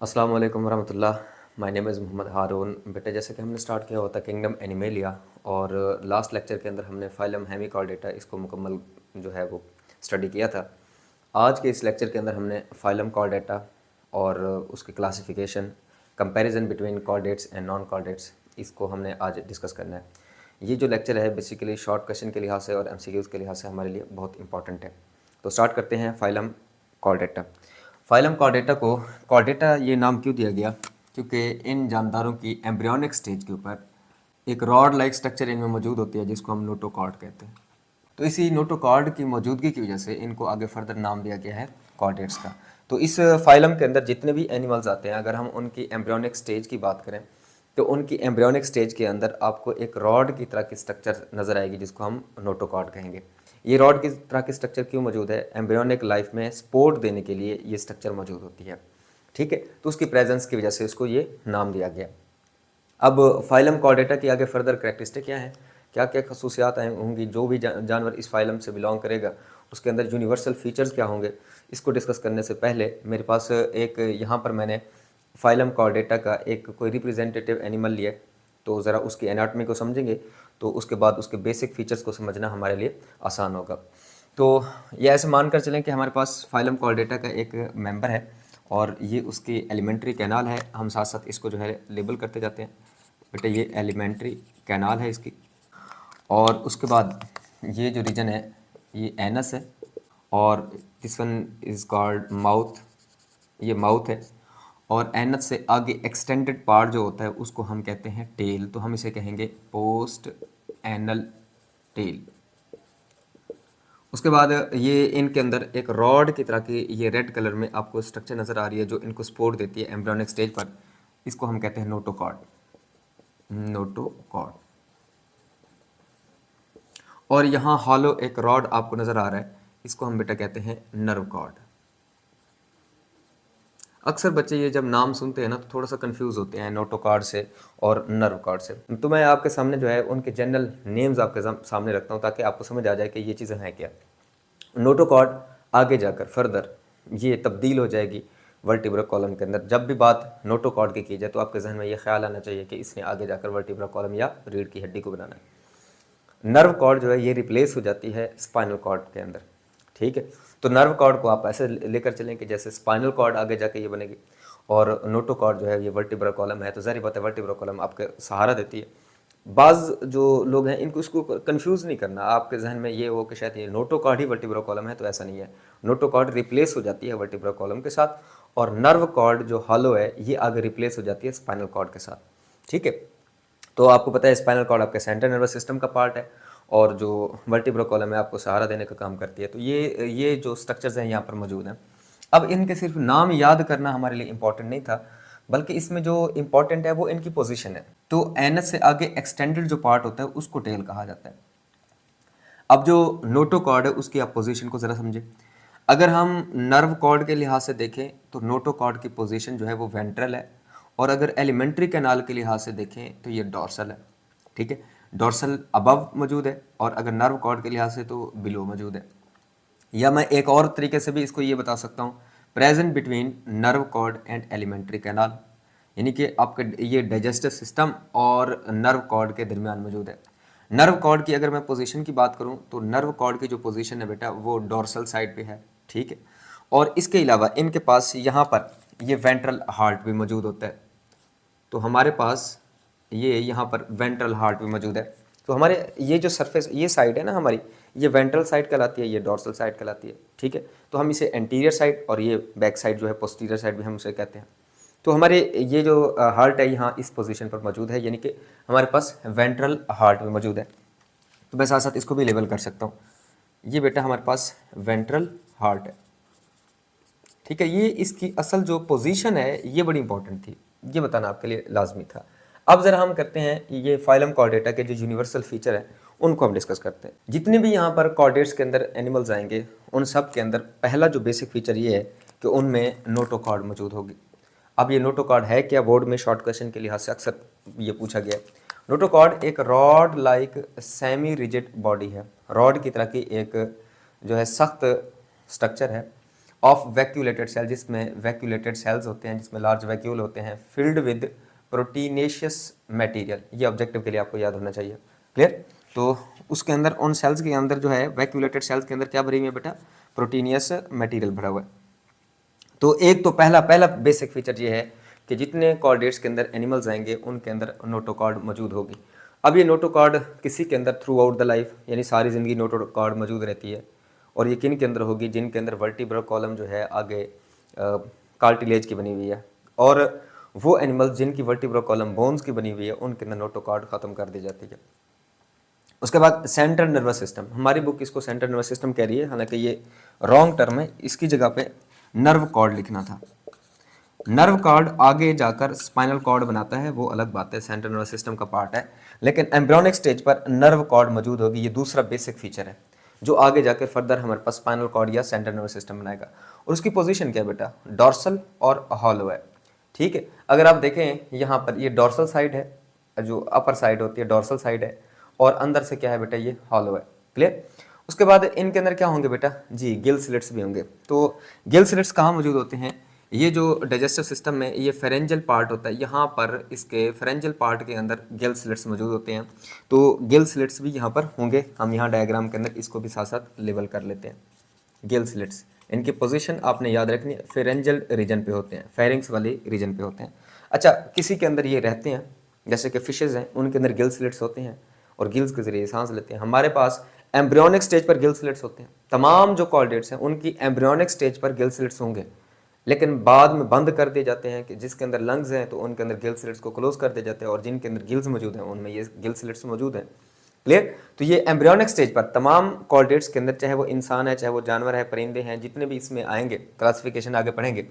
अस्सलाम वालेकुम वरहमतुल्लाह। My name is Mohammad हारून। बेटा, जैसे कि हमने स्टार्ट किया होता किंगडम एनिमेलिया, और लास्ट लेक्चर के अंदर हमने फाइलम हेमिकॉर्डेटा इसको मुकम्मल जो है वो स्टडी किया था। आज के इस लेक्चर के अंदर हमने फाइलम कॉर्डेटा और उसकी classification, comparison between chordates and non chordates, इसको हमने आज डिस्कस करना है। ये जो लेक्चर है बेसिकली शॉर्ट क्वेश्चन के लिहाज से और एमसीक्यूज़ के लिहाज से हमारे लिए बहुत इंपॉर्टेंट है। तो स्टार्ट करते हैं फाइलम कॉर्डेटा। फाइलम कॉर्डेटा को कॉर्डेटा ये नाम क्यों दिया गया? क्योंकि इन जानदारों की एम्ब्रियोनिक स्टेज के ऊपर एक रॉड लाइक स्ट्रक्चर इनमें मौजूद होती है जिसको हम नोटोकॉर्ड कहते हैं। तो इसी नोटोकॉर्ड की मौजूदगी की वजह से इनको आगे फर्दर नाम दिया गया है कॉर्डेट्स का। तो इस फाइलम के अंदर जितने भी एनिमल्स आते हैं, अगर हम उनकी एम्ब्रियोनिक स्टेज की बात करें तो उनकी एम्ब्रियोनिक स्टेज के अंदर आपको एक रॉड की तरह की स्ट्रक्चर नज़र आएगी जिसको हम नोटोकॉर्ड कहेंगे। ये रॉड की तरह की स्ट्रक्चर क्यों मौजूद है? एम्ब्रियोनिक लाइफ में सपोर्ट देने के लिए ये स्ट्रक्चर मौजूद होती है। ठीक है, तो उसकी प्रेजेंस की वजह से इसको ये नाम दिया गया। अब फाइलम कॉर्डेटा की आगे फर्दर करेक्टरिस्टिक क्या है, क्या क्या खसूसियात होंगी, जो भी जानवर इस फाइलम से बिलोंग करेगा उसके अंदर यूनिवर्सल फीचर्स क्या होंगे, इसको डिस्कस करने से पहले मेरे पास एक यहाँ पर मैंने फाइलम कॉर्डेटा का एक कोई रिप्रेजेंटेटिव एनिमल लिया। तो ज़रा उसकी एनाटमी को समझेंगे तो उसके बाद उसके बेसिक फीचर्स को समझना हमारे लिए आसान होगा। तो ये ऐसे मानकर चलें कि हमारे पास फाइलम कॉर्डेटा का एक मेंबर है और ये उसकी एलिमेंट्री कैनाल है। हम साथ साथ इसको जो है लेबल करते जाते हैं। बेटा, ये एलिमेंट्री कैनाल है इसकी, और उसके बाद ये जो रीजन है ये एनस है, और this one is called mouth, ये माउथ है। और एनस से आगे एक्सटेंडेड पार्ट जो होता है उसको हम कहते हैं टेल, तो हम इसे कहेंगे पोस्ट एनल टेल। उसके बाद ये इनके अंदर एक रॉड की तरह की ये रेड कलर में आपको स्ट्रक्चर नज़र आ रही है जो इनको सपोर्ट देती है एम्ब्रियोनिक स्टेज पर। इसको हम कहते हैं नोटोकॉर्ड। नोटोकॉर्ड। और यहाँ हॉलो एक रॉड आपको नज़र आ रहा है, इसको हम बेटा कहते हैं नर्व कॉर्ड। अक्सर बच्चे ये जब नाम सुनते हैं ना तो थोड़ा सा कंफ्यूज होते हैं नोटोकॉर्ड से और नर्व कॉर्ड से। तो मैं आपके सामने जो है उनके जनरल नेम्स आपके सामने रखता हूँ ताकि आपको समझ आ जाए कि ये चीज़ें हैं क्या। नोटोकॉर्ड आगे जाकर फर्दर ये तब्दील हो जाएगी वर्टिब्रा कॉलम के अंदर। जब भी बात नोटोकॉर्ड की जाए तो आपके जहन में ये ख्याल आना चाहिए कि इसने आगे जाकर वर्टिब्रा कॉलम या रीढ़ की हड्डी को बनाना है। नर्व कॉर्ड जो है ये रिप्लेस हो जाती है स्पाइनल कॉर्ड के अंदर। ठीक है, तो नर्व कॉर्ड को आप ऐसे लेकर चलें कि जैसे स्पाइनल कॉर्ड आगे जाके ये बनेगी, और नोटोकॉर्ड जो है ये वर्टिब्रा कॉलम है। तो ज़ाहिर बात है वर्टिब्रा कॉलम आपके सहारा देती है। बाज़ जो लोग हैं इनको इसको कंफ्यूज नहीं करना, आपके जहन में ये हो कि शायद ये नोटोकॉर्ड ही वर्टिब्रा कॉलम है, तो ऐसा नहीं है। नोटोकॉर्ड रिप्लेस हो जाती है वर्टिब्रा कॉलम के साथ, और नर्व कॉर्ड जो हॉलो है ये आगे रिप्लेस हो जाती है स्पाइनल कॉर्ड के साथ। ठीक है, तो आपको पता है स्पाइनल कॉर्ड आपके सेंट्रल नर्वस सिस्टम का पार्ट है, और जो वर्टिब्रा कॉलम है आपको सहारा देने का काम करती है। तो ये जो स्ट्रक्चर्स हैं यहाँ पर मौजूद हैं। अब इनके सिर्फ नाम याद करना हमारे लिए इंपॉर्टेंट नहीं था, बल्कि इसमें जो इंपॉर्टेंट है वो इनकी पोजीशन है। तो एनस से आगे एक्सटेंडेड जो पार्ट होता है उसको टेल कहा जाता है। अब जो नोटोकॉर्ड है उसकी आप पोजीशन को ज़रा समझें। अगर हम नर्व कॉर्ड के लिहाज से देखें तो नोटोकॉर्ड की पोजीशन जो है वो वेंट्रल है, और अगर एलिमेंट्री कैनाल के लिहाज से देखें तो ये डॉर्सल है। ठीक है, डॉर्सल अबव मौजूद है, और अगर नर्व कॉर्ड के लिहाज से तो बिलो मौजूद है। या मैं एक और तरीके से भी इसको ये बता सकता हूँ, present between nerve cord and alimentary canal, यानी कि आपके ये डाइजेस्टिव सिस्टम और नर्व कॉर्ड के दरमियान मौजूद है। नर्व कॉर्ड की अगर मैं पोजीशन की बात करूं तो नर्व कॉर्ड की जो पोजीशन है बेटा वो डोर्सल साइड पे है। ठीक है, और इसके अलावा इनके पास यहाँ पर ये वेंट्रल हार्ट भी मौजूद होता है। तो हमारे पास ये यहाँ पर वेंट्रल हार्ट भी मौजूद है। तो हमारे ये जो सरफेस ये साइड है ना हमारी, ये वेंट्रल साइड कहलाती है, ये डोर्सल साइड कहलाती है। ठीक है, तो हम इसे एंटीरियर साइड और ये बैक साइड जो है पोस्टीरियर साइड भी हम उसे कहते हैं। तो हमारे ये जो हार्ट है यहाँ इस पोजीशन पर मौजूद है, यानी कि हमारे पास वेंट्रल हार्ट भी मौजूद है। तो मैं साथ साथ इसको भी लेबल कर सकता हूँ। ये बेटा हमारे पास वेंट्रल हार्ट है। ठीक है, ये इसकी असल जो पोजीशन है ये बड़ी इंपॉर्टेंट थी, ये बताना आपके लिए लाजमी था। अब ज़रा हम करते हैं ये फाइलम कॉर्डेटा के जो यूनिवर्सल फीचर है उनको हम डिस्कस करते हैं। जितने भी यहाँ पर कॉर्डेट्स के अंदर एनिमल्स आएंगे उन सब के अंदर पहला जो बेसिक फीचर ये है कि उनमें नोटोकॉर्ड मौजूद होगी। अब ये नोटोकॉर्ड है क्या? बोर्ड में शॉर्ट क्वेश्चन के लिहाज से अक्सर ये पूछा गया है। नोटोकॉर्ड एक rod like semi rigid body है, रॉड की तरह की एक जो है सख्त स्ट्रक्चर है, ऑफ वैक्यूलेटेड सेल, जिसमें वैक्यूलेटेड सेल्स होते हैं, जिसमें लार्ज वैक्यूल होते हैं, फिल्ड विद प्रोटीनेशियस मटेरियल। ये ऑब्जेक्टिव के लिए आपको याद होना चाहिए। क्लियर? तो उसके अंदर, उन सेल्स के अंदर जो है, वैक्यूलेटेड सेल्स के अंदर क्या भरी हुई है बेटा? प्रोटीनियस मटेरियल भरा हुआ है। तो एक तो पहला पहला बेसिक फीचर ये है कि जितने कॉर्डेट्स के अंदर एनिमल्स आएंगे उनके अंदर नोटोकॉर्ड मौजूद होगी। अब ये नोटोकॉर्ड किसी के अंदर थ्रू आउट द लाइफ, यानी सारी ज़िंदगी नोटोकॉर्ड मौजूद रहती है। और ये किन के अंदर होगी? जिनके अंदर वर्टिब्रल कॉलम जो है आगे कार्टिलेज की बनी हुई है, और वो एनिमल्स जिनकी वर्टिब्रल कॉलम बोन्स की बनी हुई है उनके अंदर नोटोकॉर्ड ख़त्म कर दी जाती है। उसके बाद सेंट्रल नर्वस सिस्टम, हमारी बुक इसको सेंट्रल नर्वस सिस्टम कह रही है, हालांकि ये रॉन्ग टर्म है, इसकी जगह पे नर्व कॉर्ड लिखना था। नर्व कॉर्ड आगे जाकर स्पाइनल कॉर्ड बनाता है, वो अलग बात है, सेंट्रल नर्वस सिस्टम का पार्ट है, लेकिन एम्ब्रियोनिक स्टेज पर नर्व कॉर्ड मौजूद होगी। ये दूसरा बेसिक फीचर है जो आगे जाकर फर्दर हमारे पास स्पाइनल कॉर्ड या सेंट्रल नर्वस सिस्टम बनाएगा। और उसकी पोजीशन क्या है बेटा? डॉर्सल और हॉलो है। ठीक है, अगर आप देखें यहाँ पर ये डॉर्सल साइड है, जो अपर साइड होती है डॉर्सल साइड है, और अंदर से क्या है बेटा? ये हॉलो है। क्लियर? उसके बाद इनके अंदर क्या होंगे बेटा? जी, गिल स्लिट्स भी होंगे। तो गिल स्लिट्स कहाँ मौजूद होते हैं? ये जो डाइजेस्टिव सिस्टम में ये फेरेंजियल पार्ट होता है, यहाँ पर इसके फेरेंजियल पार्ट के अंदर गिल स्लिट्स मौजूद होते हैं। तो गिल स्लिट्स भी यहाँ पर होंगे। हम यहाँ डायग्राम के अंदर इसको भी साथ साथ लेबल कर लेते हैं। गिल स्लिट्स, इनकी पोजीशन आपने याद रखनी है, फेरेंजियल रीजन पे होते हैं, फेरिंग्स वाले रीजन पे होते हैं। अच्छा, किसी के अंदर ये रहते हैं, जैसे कि फिशेज हैं, उनके अंदर गिल स्लिट्स होते हैं और गिल्स के जरिए सांस लेते हैं। हमारे पास एम्ब्रियोनिक स्टेज पर गिल स्लिट्स होते हैं। तमाम जो कॉर्डेट्स हैं उनकी एम्ब्रियोनिक स्टेज पर गिल स्लिट्स होंगे, लेकिन बाद में बंद कर दिए जाते हैं कि जिसके अंदर लंग्स हैं तो उनके अंदर गिल स्लिट्स को क्लोज कर दिए जाते हैं, और जिनके अंदर गिल्स मौजूद हैं उनमें ये गिल स्लिट्स मौजूद हैं। क्लियर? तो ये एम्ब्रियोनिक स्टेज पर तमाम कॉर्डेट्स के अंदर, चाहे वो इंसान है, चाहे वो जानवर है, परिंदे हैं, जितने भी इसमें आएंगे, क्लासिफिकेशन आगे पढ़ेंगे,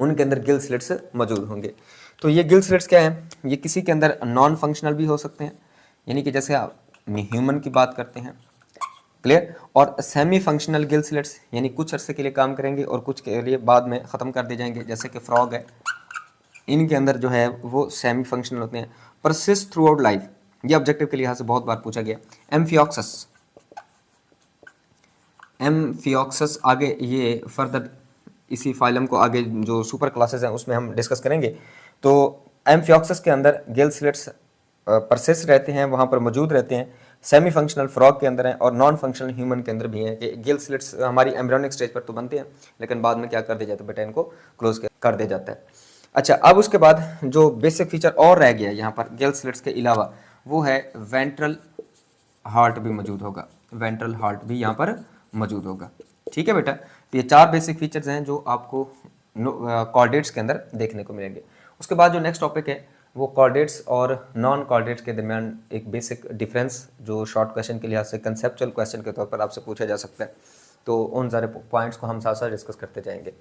उनके अंदर गिल स्लिट्स मौजूद होंगे। तो ये गिल स्लिट्स क्या है? ये किसी के अंदर नॉन फंक्शनल भी हो सकते हैं, यानी कि जैसे आप ह्यूमन की बात करते हैं। क्लियर? और सेमी फंक्शनल गिल स्लिट्स, यानी कुछ अरसे के लिए काम करेंगे और कुछ के लिए बाद में ख़त्म कर दिए जाएंगे, जैसे कि फ्रॉग है, इनके अंदर जो है वो सेमी फंक्शनल होते हैं। परसिस्ट थ्रू आउट लाइफ, ये ऑब्जेक्टिव के लिहाज से बहुत बार पूछा गया। एम्फियोक्सस, एम्फियोक्सस आगे ये फर्दर इसी फाइलम को आगे जो सुपर क्लासेस हैं उसमें हम डिस्कस करेंगे। तो एम्फियोक्सस के अंदर गिल स्लिट्स परसिस्ट रहते हैं, वहाँ पर मौजूद रहते हैं। सेमी फंक्शनल फ्रॉग के अंदर हैं और नॉन फंक्शनल ह्यूमन के अंदर भी हैं कि गिल स्लिट्स हमारी एम्ब्रियोनिक स्टेज पर तो बनते हैं, लेकिन बाद में क्या कर दिया जाता है बेटा? इनको क्लोज कर दिया जाता है। अच्छा, अब उसके बाद जो बेसिक फीचर और रह गया यहाँ पर गिल स्लिट्स के अलावा, वो है वेंट्रल हार्ट भी मौजूद होगा। वेंट्रल हार्ट भी यहाँ पर मौजूद होगा। ठीक है बेटा? तो ये चार बेसिक फीचर्स हैं जो आपको कॉर्डेट्स के अंदर देखने को मिलेंगे। उसके बाद जो नेक्स्ट टॉपिक है वो कॉर्डेट्स और नॉन कॉर्डेट्स के दरमियान एक बेसिक डिफरेंस, जो शॉर्ट क्वेश्चन के लिहाज से कंसेप्चुअल क्वेश्चन के तौर पर आपसे पूछा जा सकता है। तो उन सारे पॉइंट्स को हम साथ साथ डिस्कस करते जाएंगे।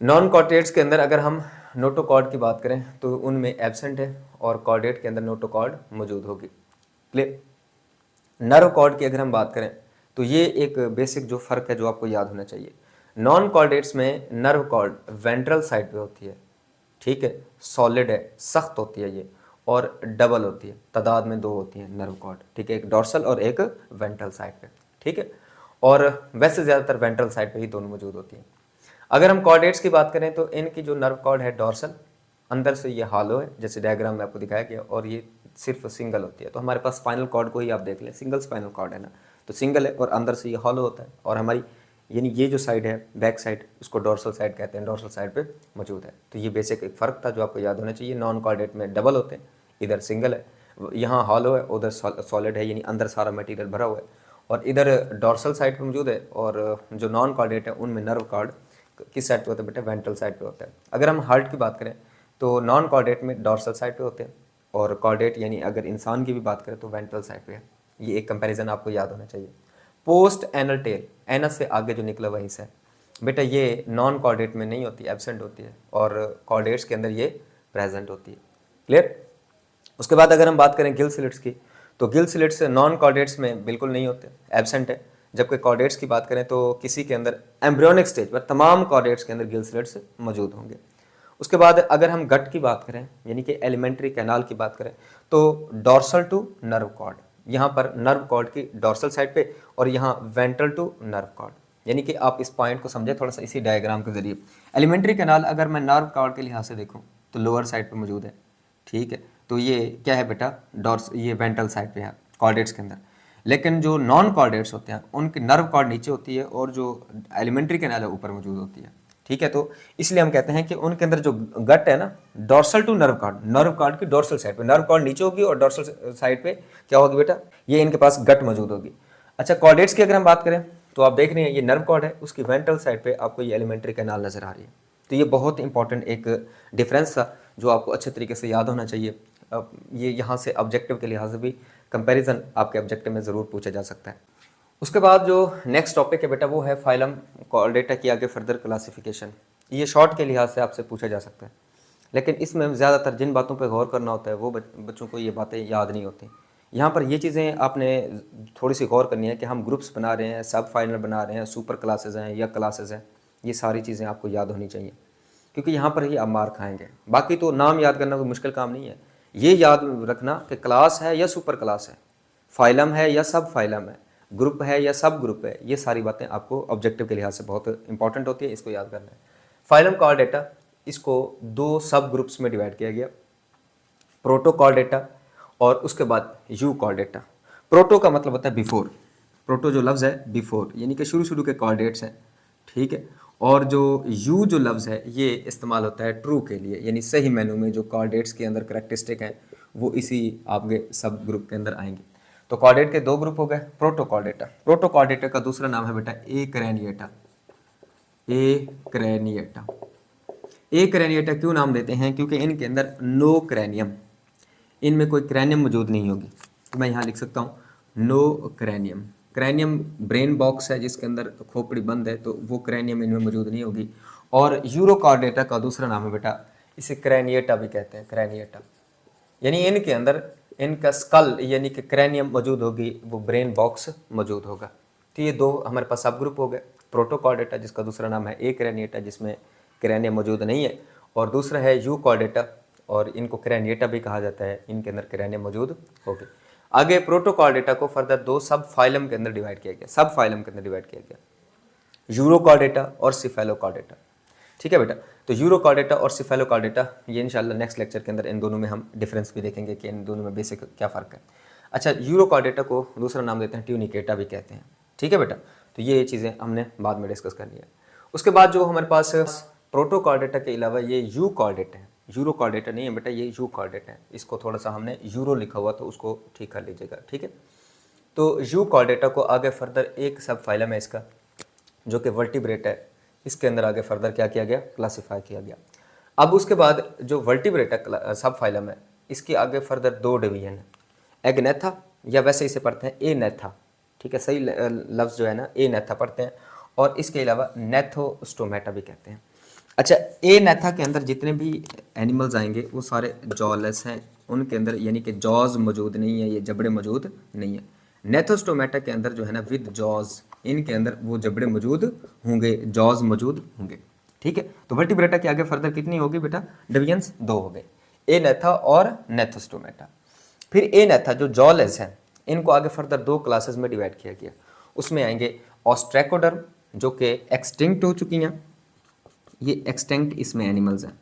नॉन कॉर्डेट्स के अंदर अगर हम नोटोकॉर्ड की बात करें तो उनमें एब्सेंट है, और कॉर्डेट के अंदर नोटोकॉर्ड मौजूद होगी। क्लियर? नर्व कॉर्ड की अगर हम बात करें तो ये एक बेसिक जो फ़र्क है जो आपको याद होना चाहिए। नॉन कॉर्डेट्स में नर्व कॉर्ड वेंट्रल साइड पे होती है। ठीक है, सॉलिड है, सख्त होती है ये, और डबल होती है, तादाद में दो होती है नर्व कॉर्ड। ठीक है, एक डॉर्सल और एक वेंट्रल साइड पे। ठीक है, और वैसे ज़्यादातर वेंट्रल साइड पे ही दोनों मौजूद होती हैं। अगर हम कॉर्डेट्स की बात करें तो इनकी जो नर्व कॉर्ड है डॉर्सल, अंदर से ये हालो है, जैसे डायग्राम में आपको दिखाया गया, और ये सिर्फ सिंगल होती है। तो हमारे पास स्पाइनल कॉर्ड को ही आप देख लें, सिंगल स्पाइनल कॉर्ड है ना, तो सिंगल है और अंदर से ये हॉलो होता है, और हमारी यानी ये जो साइड है बैक साइड, उसको डॉर्सल साइड कहते हैं, डॉर्सल साइड पे मौजूद है। तो ये बेसिक एक फ़र्क था जो आपको याद होना चाहिए। नॉन कॉर्डेट में डबल होते हैं, इधर सिंगल है, यहाँ हॉलो है, उधर सॉलिड है, यानी अंदर सारा मटेरियल भरा हुआ है, और इधर डॉर्सल साइड पे मौजूद है। और जो नॉन कॉर्डेट है उनमें नर्व कॉर्ड किस साइड पे होता है बेटा? वेंट्रल साइड पे होता है। अगर हम हार्ट की बात करें तो नॉन कॉर्डेट में डॉर्सल साइड पे होते हैं, और कॉर्डेट यानी अगर इंसान की भी बात करें तो वेंट्रल साइड पे है। ये एक कंपैरिजन आपको याद होना चाहिए। पोस्ट एनल टेल, एनस से आगे जो निकला हुआ हिस्सा है बेटा, ये नॉन कॉर्डेट में नहीं होती, एब्सेंट होती है, और कॉर्डेट्स के अंदर ये प्रेजेंट होती है। क्लियर? उसके बाद अगर हम बात करें गिल स्लिट्स की, तो गिल स्लिट्स नॉन कॉर्डेट्स में बिल्कुल नहीं होते, एब्सेंट है। जबकि कॉर्डेट्स की बात करें तो किसी के अंदर एम्ब्रियोनिक स्टेज पर तमाम कॉर्डेट्स के अंदर गिल स्लिट्स मौजूद होंगे। उसके बाद अगर हम गट की बात करें, यानी कि एलिमेंट्री कैनाल की बात करें, तो डॉर्सल टू नर्व कॉर्ड, यहाँ पर नर्व कॉर्ड की डॉर्सल साइड पे, और यहाँ वेंट्रल टू नर्व कॉर्ड। यानी कि आप इस पॉइंट को समझे थोड़ा सा इसी डायग्राम के जरिए। एलिमेंट्री कैनाल अगर मैं नर्व कॉर्ड के लिहाज से देखूँ तो लोअर साइड पे मौजूद है, ठीक है। तो ये क्या है बेटा, डॉर्स, ये वेंट्रल साइड पे है कॉर्डेट्स के अंदर। लेकिन जो नॉन कॉर्डेट्स होते हैं उनकी नर्व कॉर्ड नीचे होती है और जो एलिमेंट्री कैनाल है ऊपर मौजूद होती है, ठीक है। तो इसलिए हम कहते हैं कि उनके अंदर जो गट है ना, dorsal to nerve cord, nerve cord की डॉर्सल साइड पे नर्व कॉर्ड नीचे होगी और डॉर्सल साइड पे क्या होगी बेटा, ये इनके पास गट मौजूद होगी। अच्छा, कॉर्डेट्स की अगर हम बात करें तो आप देख रहे हैं ये नर्व कॉर्ड है, उसकी वेंट्रल साइड पे आपको ये एलिमेंट्री कैनाल नजर आ रही है। तो ये बहुत इंपॉर्टेंट एक डिफरेंस था जो आपको अच्छे तरीके से याद होना चाहिए। अब ये यहाँ से ऑब्जेक्टिव के लिहाज से भी कंपैरिजन आपके ऑब्जेक्टिव में ज़रूर पूछा जा सकता है। उसके बाद जो नेक्स्ट टॉपिक है बेटा वो है फाइलम कॉर्डेटा की आगे फर्दर क्लासिफिकेशन। ये शॉर्ट के लिहाज से आपसे पूछा जा सकता है, लेकिन इसमें ज़्यादातर जिन बातों पर गौर करना होता है वो बच्चों को ये बातें याद नहीं होती। यहाँ पर ये चीज़ें आपने थोड़ी सी गौर करनी है कि हम ग्रुप्स बना रहे हैं, सब फाइनल बना रहे हैं, सुपर क्लासेज हैं या क्लासेज हैं, ये सारी चीज़ें आपको याद होनी चाहिए क्योंकि यहाँ पर ही आप मार खाएंगे। बाकी तो नाम याद करना कोई मुश्किल काम नहीं है, ये याद रखना कि क्लास है या सुपर क्लास है, फाइलम है या सब फाइलम है, ग्रुप है या सब ग्रुप है, ये सारी बातें आपको ऑब्जेक्टिव के लिहाज से बहुत इंपॉर्टेंट होती है, इसको याद करना है। फाइलम कॉर्डेटा, इसको दो सब ग्रुप्स में डिवाइड किया गया, प्रोटो कॉर्डेटा और उसके बाद यू कॉर्डेटा। प्रोटो का मतलब होता है बिफोर, प्रोटो जो लफ्ज़ है बिफोर यानी कि शुरू शुरू के कॉर्डेट्स हैं, ठीक है। और जो यू जो लफ्ज़ है ये इस्तेमाल होता है ट्रू के लिए, यानी सही मेनू में जो कॉर्डेट्स के अंदर करेक्टरिस्टिक हैं वो इसी आपके सब ग्रुप के अंदर आएंगे। तो कॉर्डेट के दो ग्रुप हो गए, प्रोटो कॉर्डेटा। प्रोटो कॉर्डेटा का दूसरा नाम है बेटा ए क्रैनिएटा। ए क्रैनिएटा, ए क्रैनिएटा क्यों नाम देते हैं, क्योंकि इनके अंदर नो क्रैनियम, इनमें कोई क्रैनियम मौजूद नहीं होगी। तो मैं यहाँ लिख सकता हूँ no cranium. Cranium brain box है जिसके अंदर खोपड़ी बंद है, तो वो क्रैनियम इनमें मौजूद नहीं होगी। और यूरोकॉर्डेटा का दूसरा नाम है बेटा, इसे क्रैनिएटा भी कहते हैं, क्रैनिएटा, यानी इनके अंदर इनका स्कल यानी कि क्रैनियम मौजूद होगी, वो ब्रेन बॉक्स मौजूद होगा। तो ये दो हमारे पास सब ग्रुप हो गए, प्रोटोकॉर्डेटा जिसका दूसरा नाम है ए क्रैनिएटा जिसमें क्रैनियम मौजूद नहीं है, और दूसरा है यू कॉर्डेटा और इनको क्रैनिएटा भी कहा जाता है, इनके अंदर क्रैनियम मौजूद होगी। आगे प्रोटोकॉर्डेटा को फर्दर दो सब फाइलम के अंदर डिवाइड किया गया, सब फाइलम के अंदर डिवाइड किया गया, यूरोकॉर्डेटा और सिफेलोकॉर्डेटा, ठीक है बेटा। तो यूरोकॉर्डेटा और सिफेलोकॉर्डेटा ये इंशाल्लाह नेक्स्ट लेक्चर के अंदर इन दोनों में हम डिफरेंस भी देखेंगे कि इन दोनों में बेसिक क्या फ़र्क है। अच्छा, यूरोकॉर्डेटा को दूसरा नाम देते हैं ट्यूनिकेटा भी कहते हैं, ठीक है बेटा। तो ये चीज़ें हमने बाद में डिस्कस करनी है। उसके बाद जो हमारे पास प्रोटोकॉर्डेटा के अलावा ये यू कॉर्डेटा है, यूरोकॉर्डेटा नहीं है बेटा, ये यू कॉर्डेटा है, इसको थोड़ा सा हमने यूरो लिखा हुआ तो उसको ठीक कर लीजिएगा, ठीक है। तो यू कॉर्डेटा को आगे फर्दर एक सब फाइलम है इसका जो कि वर्टिब्रेट है, इसके अंदर आगे फर्दर क्या किया गया, क्लासिफाई किया गया। अब उसके बाद जो वर्टिब्रेट है सब फाइलम है, इसके आगे फर्दर दो डिवीजन है, एग्नेथा या वैसे इसे पढ़ते हैं ए नेथा, ठीक है, सही लफ्ज़ जो है ना ए नेथा पढ़ते हैं, और इसके अलावा नेथोस्टोमेटा भी कहते हैं। अच्छा, ए नेथा के अंदर जितने भी एनिमल्स आएंगे वो सारे जॉलेस हैं, उनके अंदर यानी कि जॉज मौजूद नहीं है, ये जबड़े मौजूद नहीं है। नेथोस्टोमेटा के अंदर जो है ना विद जॉज, इनके अंदर वो जबड़े मौजूद होंगे, जॉज मौजूद होंगे, ठीक है। तो वर्टिब्रेटा के आगे फर्दर कितनी होगी बेटा, डिवीजन्स दो हो गए, ए नेथा और नेथोस्टोमेटा। फिर ए नेथा जो जॉलेस हैं इनको आगे फर्दर दो क्लासेस में डिवाइड किया गया, उसमें आएंगे ऑस्ट्रैकोडर्म जो कि एक्सटिंक्ट हो चुकी हैं, ये एक्सटिंक्ट इसमें एनिमल्स हैं,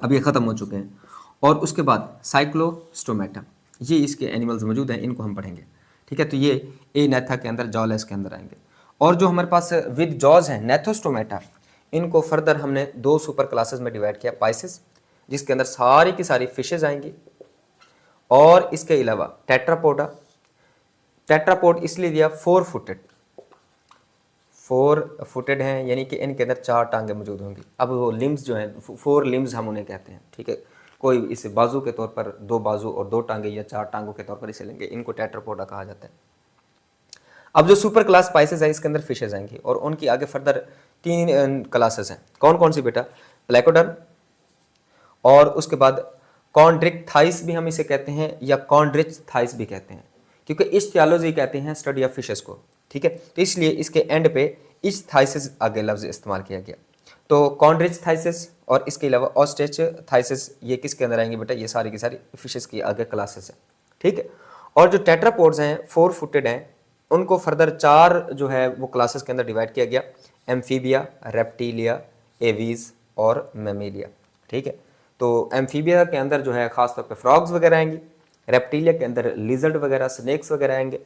अब ये ख़त्म हो चुके हैं। और उसके बाद साइक्लोस्टोमेटा, ये इसके एनिमल्स मौजूद हैं, इनको हम पढ़ेंगे, ठीक है। तो ये ए नेथा के अंदर जॉलेस के अंदर आएंगे। और जो हमारे पास विद जॉज हैं नेथोस्टोमेटा, इनको फर्दर हमने दो सुपर क्लासेस में डिवाइड किया, पाइसेस जिसके अंदर सारी की सारी फिशेज आएंगी, और इसके अलावा टेट्रापोडा, टेट्रापोड इसलिए दिया फोर फुटेड हैं, यानी कि इनके अंदर चार टांगे मौजूद होंगी। अब वो लिम्स जो हैं फोर लिम्स हम उन्हें कहते हैं, ठीक है। कोई इसे बाजू के तौर पर दो बाजू और दो टांगे या चार टांगों के तौर पर इसे लेंगे, इनको टेट्रापोडा कहा जाता है। अब जो सुपर क्लास स्पाइसेस है इसके अंदर फिशेज आएंगी, और उनकी आगे फर्दर तीन क्लासेस हैं, कौन कौन सी बेटा, प्लेकोडर्म, और उसके बाद कॉन्ड्रिक थाइस भी हम इसे कहते हैं, या कॉन्ड्रिच थाइस भी कहते हैं, क्योंकि इच्थियोलॉजी कहते हैं स्टडी ऑफ फिशेस को, ठीक है। तो इसलिए इसके एंड पे इच्थाइसिस आगे लफ्ज इस्तेमाल किया गया। तो कॉन्ड्रिच थाइसिस और इसके अलावा ऑस्ट्रिच थाइसिस ये किसके अंदर आएंगे बेटा, ये सारी की सारी फिशेस की आगे क्लासेस है, ठीक है। और जो टेट्रापोड्स हैं फोर फुटेड हैं, उनको फर्दर 4 जो है वो क्लासेस के अंदर डिवाइड किया गया, एम्फीबिया, रेप्टिलिया, एवीज और मेमेलिया। ठीक है, तो एम्फीबिया के अंदर जो है खासतौर पे फ्रॉग्स वगैरह आएंगी, रेप्टिलिया के अंदर लिजर्ड वगैरह, स्नेक्स वगैरह आएंगे,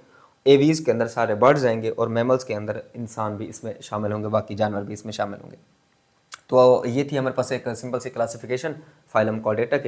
एवीज के अंदर सारे बर्ड्स आएंगे और मैमल्स के अंदर इंसान भी इसमें शामिल होंगे, बाकी जानवर भी इसमें शामिल होंगे। तो ये थी हमारे पास एक सिंपल सी क्लासिफिकेशन फाइलम कॉर्डेटा के।